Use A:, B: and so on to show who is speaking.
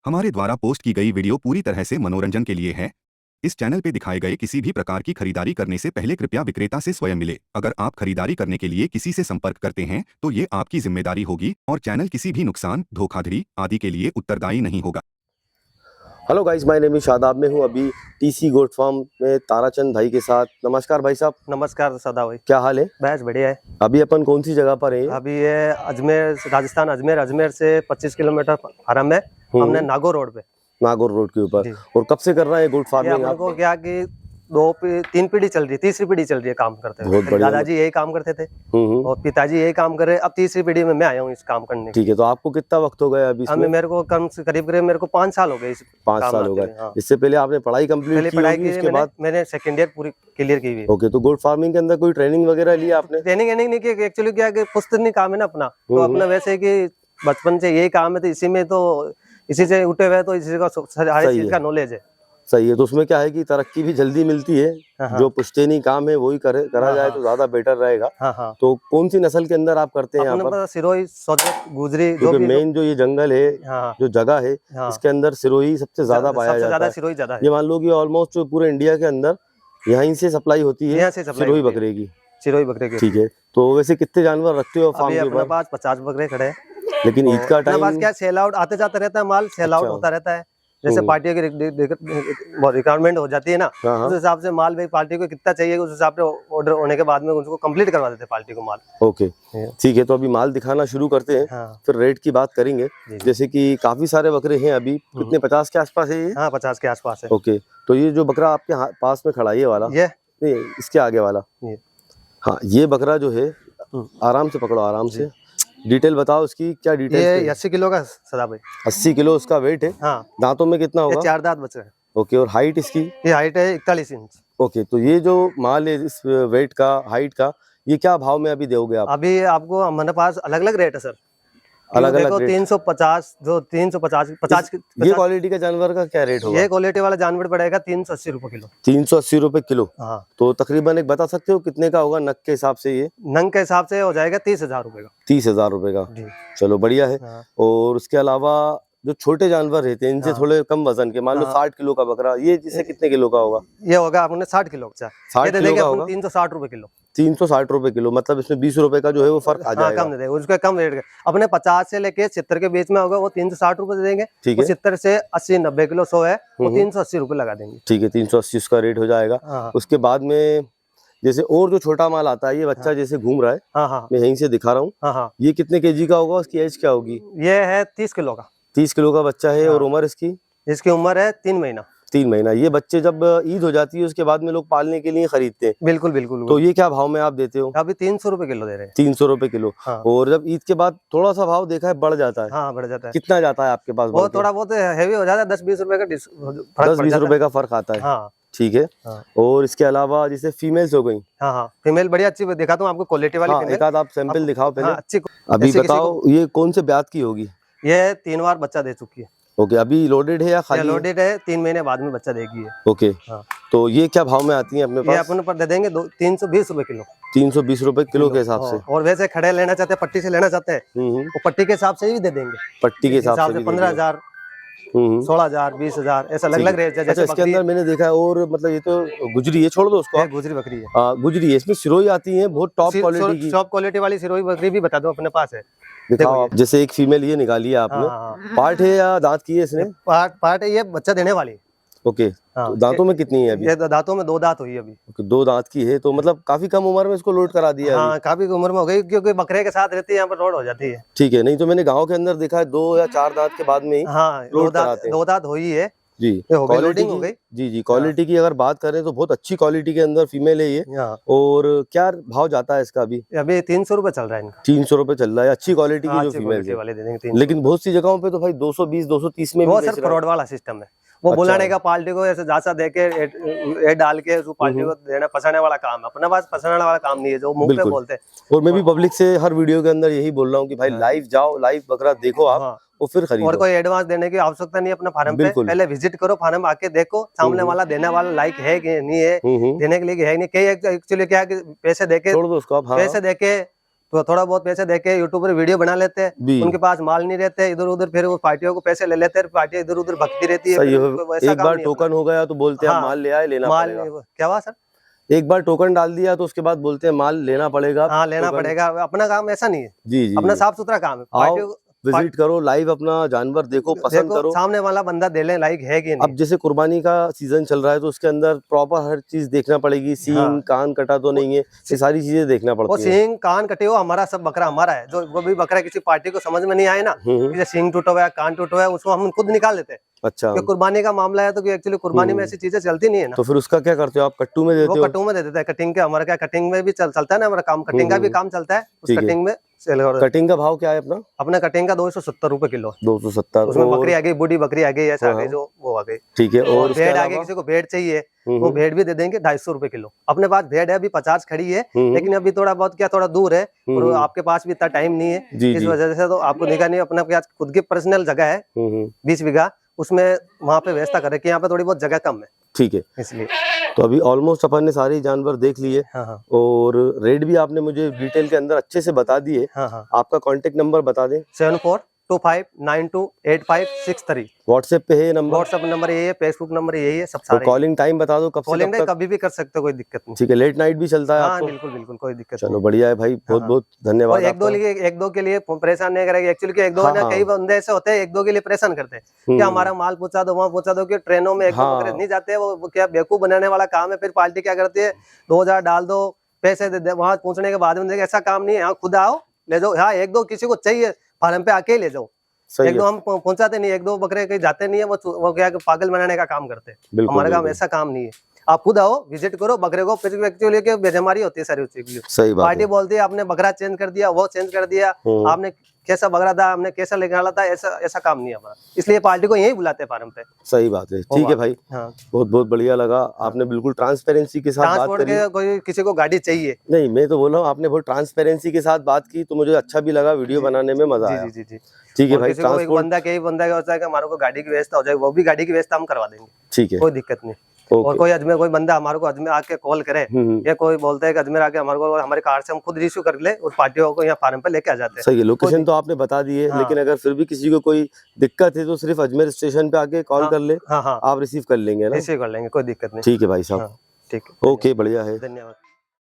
A: हमारे द्वारा पोस्ट की गई वीडियो पूरी तरह से मनोरंजन के लिए है। इस चैनल पे दिखाए गए किसी भी प्रकार की खरीदारी करने से पहले कृपया विक्रेता से स्वयं मिले। अगर आप खरीदारी करने के लिए किसी से संपर्क करते हैं तो ये आपकी जिम्मेदारी होगी और चैनल किसी भी नुकसान, धोखाधड़ी आदि के लिए उत्तरदायी नहीं होगा।
B: Hello guys, my name is Shadab. में हूँ अभी टीसी गोट फार्म में ताराचंद भाई के साथ। नमस्कार भाई साहब।
C: नमस्कार सदा भाई,
B: क्या हाल है?
C: बस बढ़िया है।
B: अभी अपन कौन सी जगह पर है?
C: अभी ये अजमेर, राजस्थान अजमेर से 25 किलोमीटर आराम है। हमने नागौर रोड पे,
B: नागौर रोड के ऊपर। और कब से कर रहे हैं गोट फार्मिंग आप?
C: को क्या कि 2-3 पीढ़ी चल रही है, तीसरी पीढ़ी चल रही है काम करते हुए। दादाजी यही काम करते थे और पिताजी यही काम कर रहे। अब तीसरी पीढ़ी में मैं आया हूँ इस काम करने।
B: ठीक है, तो आपको कितना वक्त हो गया अभी इसमें?
C: मेरे को करीब मेरे को 5 साल हो गए।
B: 5 साल हो गए। इससे पहले आपने पढ़ाई कंप्लीट की होगी? उसके बाद
C: मैंने सेकंड ईयर पूरी क्लियर की हुई।
B: ओके, तो गोट फार्मिंग के अंदर कोई ट्रेनिंग वगैरह लिया आपने?
C: ट्रेनिंग नहीं की, एक्चुअली क्या कि पुस्तक काम है ना अपना, तो अपना वैसे कि बचपन से यही काम है, तो इसी में तो इसी से उठे हुए, तो इसी का हर चीज का नॉलेज है।
B: सही है। तो उसमें क्या है कि तरक्की भी जल्दी मिलती है। जो पुश्तैनी काम है वही करा जाए तो ज्यादा बेटर रहेगा। तो कौन सी नस्ल के अंदर आप करते हैं यहाँ पर?
C: सिरोही, सौदेत, गुजरी,
B: जो मेन जो ये जंगल है, जो जगह है, इसके अंदर सिरोही सबसे ज्यादा पाया जाता है।
C: सिरोही ज्यादा है।
B: ये मान लो कि ऑलमोस्ट पूरे इंडिया के अंदर यहीं से सप्लाई होती है सिरोही बकरे की।
C: सिरोही बकरे की।
B: ठीक है, तो वैसे कितने जानवर रखते हो फार्म के ऊपर?
C: 50 बकरे खड़े हैं।
B: लेकिन ईद का टाइम
C: क्या सेल आउट आते जाते रहता है, माल सेल आउट होता रहता है। जैसे पार्टियों की रिक्वायरमेंट हो जाती है ना, उस हिसाब से माल भाई पार्टी को कितना चाहिए, उस हिसाब से ऑर्डर होने के बाद में उसको कंप्लीट करवा देते हैं पार्टी को माल।
B: ओके, ठीक है। तो अभी माल दिखाना शुरू करते हैं, फिर रेट की बात करेंगे। जैसे कि काफी सारे बकरे हैं अभी, कितने 50 के आसपास है ये?
C: हाँ, 50 के आसपास है।
B: ओके, तो ये जो बकरा आपके पास में खड़ा है ये वाला,
C: ये
B: नहीं इसके आगे वाला, हाँ ये बकरा जो है, आराम से पकड़ो, आराम से डिटेल बताओ इसकी। क्या डिटेल?
C: ये 80 किलो का सदा भाई।
B: 80 किलो उसका वेट है।
C: हाँ।
B: दांतों में कितना होगा?
C: 4 दांत बचे हैं।
B: ओके, और हाइट इसकी?
C: ये हाइट है 41 इंच।
B: ओके, तो ये जो माल है इस वेट का, हाइट का, ये क्या भाव में अभी दोगे आप?
C: अभी आपको हमारे पास अलग अलग रेट है सर।
B: अलग अलग
C: देखो 350, जो 350
B: ये क्वालिटी का जानवर का क्या रेट होगा?
C: ये क्वालिटी वाला जानवर पड़ेगा 380 रुपए किलो।
B: 380 रुपए किलो।
C: हाँ।
B: तो तकरीबन एक बता सकते हो कितने का होगा नग के हिसाब से? ये
C: नंग के हिसाब से हो जाएगा 30,000 रुपए का।
B: 30,000 रुपए का। चलो बढ़िया है। और उसके अलावा जो छोटे जानवर रहते हैं इनसे थोड़े कम वजन के, मान लो 60 किलो का बकरा, ये जिसे कितने किलो का होगा?
C: ये होगा अपने 60 किलो का।
B: 60 किलो का होगा
C: 360 रुपए किलो।
B: 360 रुपए किलो, मतलब इसमें 20 रुपए का जो है वो फर्क आ जाएगा।
C: कम दे देंगे, उसका कम रेट अपने 50 से लेके 70 के बीच में होगा, वो 360 रुपए दे देंगे।
B: ठीक है।
C: 70 से 80-90 किलो 100 है, वो 380 रुपए लगा देंगे।
B: ठीक है, 380 उसका रेट हो जाएगा। उसके बाद में जैसे और जो छोटा माल आता है, ये बच्चा जैसे घूम रहा है, मैं यहीं से दिखा रहा हूँ, ये कितने केजी का होगा? उसकी एज क्या होगी?
C: ये है 30 किलो का।
B: 30 किलो का बच्चा है। और उम्र इसकी
C: उम्र है 3 महीना।
B: 3 महीना। ये बच्चे जब ईद हो जाती है उसके बाद में लोग पालने के लिए खरीदते हैं।
C: बिल्कुल बिल्कुल।
B: तो ये क्या भाव में आप देते हो?
C: अभी 300 रुपए किलो दे रहे हैं।
B: 300 रुपए किलो। और जब ईद के बाद थोड़ा सा भाव देखा है बढ़ जाता है?
C: हाँ, बढ़ जाता है।
B: कितना जाता है आपके पास?
C: वो थोड़ा बहुत हैवी हो जाता है, 10-20 रुपए का
B: 10-20 रुपए का फर्क आता है। ठीक है। और इसके अलावा जैसे फीमेल्स हो गई?
C: हाँ, फीमेल बड़ी अच्छी दिखाता हूँ आपको, क्वालिटी वाली।
B: एक आध आप सैंपल दिखाओ पहले।
C: अच्छी।
B: अभी बताओ ये कौन से ब्यात की होगी?
C: ये 3 बार बच्चा दे चुकी है।
B: ओके, अभी लोडेड है या खाली?
C: लोडेड है, 3 महीने बाद में बच्चा देगी है।
B: ओके। तो ये क्या भाव में आती है अपने पास?
C: ये अपने पर दे देंगे 320 रुपए किलो।
B: 320 रुपए किलो के हिसाब से।
C: और वैसे खड़े लेना चाहते हैं, पट्टी से लेना चाहते हैं, वो पट्टी के हिसाब से भी दे देंगे।
B: पट्टी के हिसाब से
C: 15,000, 16,000, 20,000 ऐसा अलग अलग रेट है।
B: जैसे इसके अंदर मैंने देखा है, और मतलब ये तो गुजरी है, छोड़ दो उसको।
C: गुजरी बकरी है।
B: गुजरी है, इसमें सिरोही आती है बहुत टॉप क्वालिटी की।
C: टॉप क्वालिटी वाली सिरोही बकरी भी बता दो, अपने पास है।
B: दिखाओ आप। जैसे एक फीमेल ये निकाली है आपने, पार्ट है या दांत की है इसने?
C: पार्ट है, ये बच्चा देने वाली।
B: ओके। तो दांतों में कितनी है अभी?
C: ये दांतों में 2 दांत हुई है अभी।
B: 2 दांत की है, तो मतलब काफी कम उम्र में इसको लोड करा दिया।
C: हाँ, काफी उम्र में हो गई, क्योंकि बकरे के साथ रहती है, यहाँ पर लोड हो जाती है।
B: ठीक है, नहीं तो मैंने गाँव के अंदर देखा है 2 या 4 दांत के बाद में ही
C: 2 दांत हुई है
B: जी।
C: क्वालिटी हो गई
B: जी। क्वालिटी की अगर बात करें तो बहुत अच्छी क्वालिटी के अंदर फीमेल है ये। और क्या भाव जाता है इसका अभी?
C: 300 रुपए चल रहा है इनका।
B: 300 रुपए चल रहा है अच्छी क्वालिटी की जो फीमेल है। लेकिन बहुत सी जगहों पे तो भाई 220-230 में
C: वो सर फ्रॉड वाला सिस्टम है। वो बुलाने का पार्टी को ऐसे जासा देके ऐड डाल के पार्टी को देना, फंसाने वाला काम है। अपने पास फंसाने वाला काम नहीं है, जो मुंह पे बोलते हैं।
B: और मैं भी पब्लिक से हर वीडियो के अंदर यही बोल रहा हूँ कि भाई लाइव जाओ, लाइव बकरा देखो आप, वो फिर खरीदो।
C: और कोई एडवांस देने की आवश्यकता नहीं है अपने फार्म पे। पहले विजिट करो, फार्म आके देखो सामने वाला देने वाला लाइक है कि नहीं है, देने के लिए है नहीं। कई एक्चुअली क्या पैसे देके,
B: छोड़ दो उसको आप,
C: पैसे देके तो थोड़ा बहुत पैसे देके यूट्यूब पर वीडियो बना लेते हैं, उनके पास माल नहीं रहते, इधर उधर फिर वो पार्टियों को पैसे ले लेते हैं, पार्टियां इधर उधर भगती रहती है।
B: सही है, एक बार टोकन हो गया तो बोलते हैं
C: हाँ,
B: माल ले आए, लेना पड़ेगा।
C: क्या हुआ सर?
B: एक बार टोकन डाल दिया तो उसके बाद बोलते हैं माल लेना पड़ेगा।
C: हाँ, लेना पड़ेगा। अपना काम ऐसा नहीं है
B: जी,
C: अपना साफ सुथरा काम है। पार्टियों
B: विजिट करो, लाइव अपना जानवर देखो, पसंद करो,
C: सामने वाला बंदा देने लायक है कि नहीं।
B: अब जैसे कुर्बानी का सीजन चल रहा है तो उसके अंदर प्रॉपर हर चीज देखना पड़ेगी, सींग कान कटा तो नहीं है, ये सारी चीजें देखना पड़ती है।
C: सींग कान कटे हो, हमारा सब बकरा हमारा है। जो वो भी बकरा किसी पार्टी को समझ में नहीं आए ना, सींग टूटा हुआ है, कान टूटा हुआ है, उसको हम खुद निकाल लेते हैं।
B: अच्छा,
C: कुर्बानी का मामला है तो एक्चुअली कुर्बानी में ऐसी चीजें चलती नहीं है ना।
B: तो फिर उसका क्या करते हो आप? कट्टू में देते हो?
C: कट्टू में दे देते हैं। कटिंग के हमारा क्या, कटिंग में भी चलता है ना हमारा काम, कटिंग का भी काम चलता है। उस कटिंग में
B: कटिंग का भाव क्या है अपना?
C: अपना कटिंग का 270 रुपए किलो।
B: 270।
C: उसमें बकरी आ गई, बूढ़ी बकरी आ गई, ऐसा आ गई, जो वो आ गई।
B: ठीक है। और
C: भेड़ आ गई, किसी को भेड़ चाहिए वो भेड़ भी दे देंगे 250 रुपए किलो। अपने पास भेड़ है अभी 50 खड़ी है, लेकिन अभी थोड़ा बहुत क्या थोड़ा दूर है और आपके पास भी इतना टाइम नहीं है, इस वजह से तो आपको देखा नहीं। अपना खुद की पर्सनल जगह है 20 बीघा, उसमें वहाँ पे व्यवस्था कर रखी है। यहाँ पे थोड़ी बहुत जगह कम है,
B: ठीक है, इसलिए। तो अभी ऑलमोस्ट अपन ने सारे जानवर देख लिए। हाँ। और रेट भी आपने मुझे डिटेल के अंदर अच्छे से बता दिए। हाँ। आपका कांटेक्ट नंबर बता दें।
C: 7425928563।
B: व्हाट्सएप पे है नंबर?
C: व्हाट्सएप नंबर यही है, फेसबुक नंबर यही है, सब सारे।
B: कॉलिंग टाइम बता दो, कब से कब तक?
C: कभी भी कर सकते हो, कोई दिक्कत नहीं।
B: ठीक है, लेट नाइट भी चलता है आपको?
C: बिल्कुल बिल्कुल, कोई दिक्कत।
B: चलो बढ़िया है भाई, बहुत बहुत धन्यवाद।
C: एक दो के लिए परेशान नहीं करेगा एक्चुअली। एक दो कई बंदे ऐसे होते हैं, एक दो के लिए परेशान करते हैं कि हमारा माल पहुंचा दो, वहाँ पहुंचा दो, कि ट्रेनों में एक दो बकरे नहीं जाते। वो क्या बेवकूफ बनाने वाला काम है। फिर पार्टी क्या करती है, 2000 डाल दो, पैसे दे दे, वहाँ पहुंचने के बाद में ऐसा काम नहीं है। यहाँ खुद आओ ले जाओ। हाँ, एक दो किसी को चाहिए फार्म पे आके ले जाओ। एक दो हम पहुंचाते नहीं, एक दो बकरे कहीं जाते नहीं है, वो क्या पागल बनाने का काम करते हैं। हमारा काम ऐसा काम नहीं है। आप खुद आओ, विजिट करो बकरे को। एक्चुअली बेजमारी होती है सारी उस चीज की। सही बात। पार्टी बोलती है आपने बकरा चेंज कर दिया, वो चेंज कर दिया, आपने कैसा बकरा था, हमने कैसा निकाला था, ऐसा काम नहीं है हमारा। इसलिए पार्टी को यही बुलाते हैं फार्म पे। सही बात है, ठीक है भाई। हाँ, बहुत बहुत बढ़िया लगा, आपने बिल्कुल ट्रांसपेरेंसी के साथ बात करी। कोई किसी को गाड़ी चाहिए नहीं, मैं तो बोल रहा हूँ आपने बहुत ट्रांसपेरेंसी के साथ बात की, तो मुझे अच्छा भी लगा, वीडियो बनाने में मजा आया। जी, ठीक है भाई। एक बंदा होता है कि हमारे को गाड़ी की व्यवस्था हो जाए, वो भी गाड़ी की व्यवस्था हम करवा देंगे। ठीक है, कोई दिक्कत नहीं। और कोई अजमेर कोई बंदा हमारे को अजमेर आके कॉल करे, या कोई बोलता है कि अजमेर आके हमारे को हमारे कार से हम खुद रिसीव कर ले, उस पार्टियों को यहाँ फार्म पे लेके आ जाते हैं। सही है, लोकेशन तो आपने बता दी है। लेकिन अगर फिर भी किसी को कोई दिक्कत है तो सिर्फ अजमेर स्टेशन पे आके कॉल कर ले। हाँ, आप रिसीव कर लेंगे ना? रिसीव कर लेंगे, कोई दिक्कत नहीं। ठीक है भाई साहब, ठीक है, ओके, बढ़िया है, धन्यवाद।